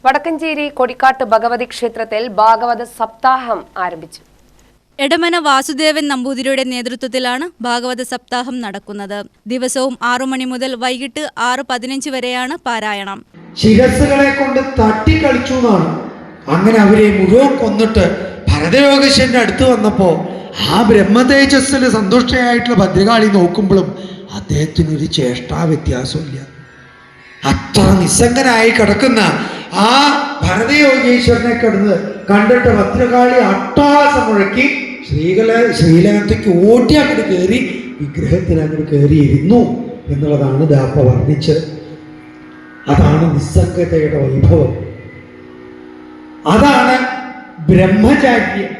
വടക്കഞ്ചേരി കൊടിക്കാട്ട് ഭഗവതി ക്ഷേത്രത്തിൽ ഭാഗവത സപ്താഹം ആരംഭിച്ചു. എടമന വാസുദേവൻ നമ്പൂതിരിയുടെ നേതൃത്വത്തിലാണ് ഭാഗവത സപ്താഹം നടക്കുന്നത്. ദിവസവും 6 മണി മുതൽ വൈകിട്ട് 6:15 വരെയാണ് പാരായണം. ശിരസ്സുകളെ കൊണ്ട് തട്ടിക്കളിച്ചു എന്നാണ്. അങ്ങനെ അവരെ മുഴുവൻ കൊന്നിട്ട് ഭരതയോഗേശ്വരന്റെ അടുത്ത് വന്നപ്പോ ആ ബ്രഹ്മതേജസ്സിൽ സന്തുഷ്ടയായിട്ടുള്ള ഭദ്രകാളി നോക്കുമ്പോഴും അദ്ദേഹത്തിനൊരു ചേഷ്ടാ വ്യത്യാസമില്ല. അത്ര നിസ്സംഗനായി കിടക്കുന്ന ആ ഭരതയോഗേശ്വരനെ കണ്ടിട്ട് ഭദ്രകാളി അട്ടഹാസം മുഴക്കി ശ്രീലകത്തേക്ക് ഓടി അങ്ങോട്ട് കയറി വിഗ്രഹത്തിന് അങ്ങോട്ട് കയറിയിരുന്നു എന്നുള്ളതാണ് ദാപ്പ വർണ്ണിച്ചത്. അതാണ് നിസ്സംഗതയുടെ വൈഭവം, അതാണ് ബ്രഹ്മചാര്യം,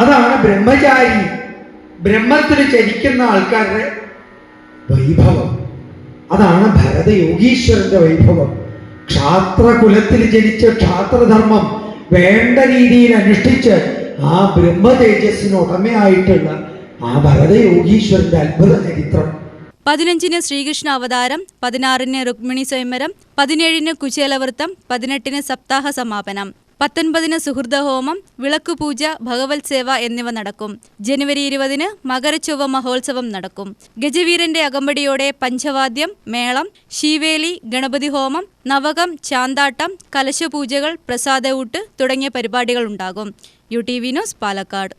അതാണ് ബ്രഹ്മചാരി, ബ്രഹ്മത്തിൽ ചരിക്കുന്ന ആൾക്കാരുടെ വൈഭവം, അതാണ് ഭരതയോഗീശ്വരന്റെ വൈഭവം. ക്ഷാത്രകുലത്തിൽ ജനിച്ച ക്ഷാത്രധർമ്മം വേണ്ട രീതിയിൽ അനുഷ്ഠിച്ച് ആ ബ്രഹ്മതേജസ്സിന് ഉടമയായിട്ടുള്ള ആ ഭരതയോഗീശ്വരന്റെ അത്ഭുത ചരിത്രം. 15-ന് ശ്രീകൃഷ്ണ അവതാരം, 16-ന് രുക്മിണി സ്വയംവരം, 17-ന് കുചേലവൃത്തം, 18-ന് സപ്താഹ സമാപനം, 19-ന് സുഹൃദഹോമം, വിളക്കുപൂജ, ഭഗവത് സേവ എന്നിവ നടക്കും. ജനുവരി 20-ന് മകരച്ചൊവ്വ മഹോത്സവം നടക്കും. ഗജവീരന്റെ അകമ്പടിയോടെ പഞ്ചവാദ്യം, മേളം, ശീവേലി, ഗണപതി ഹോമം, നവകം, ചാന്താട്ടം, കലശപൂജകൾ, പ്രസാദ ഊട്ട് തുടങ്ങിയ പരിപാടികൾ ഉണ്ടാകും. UTV news, Palakkad.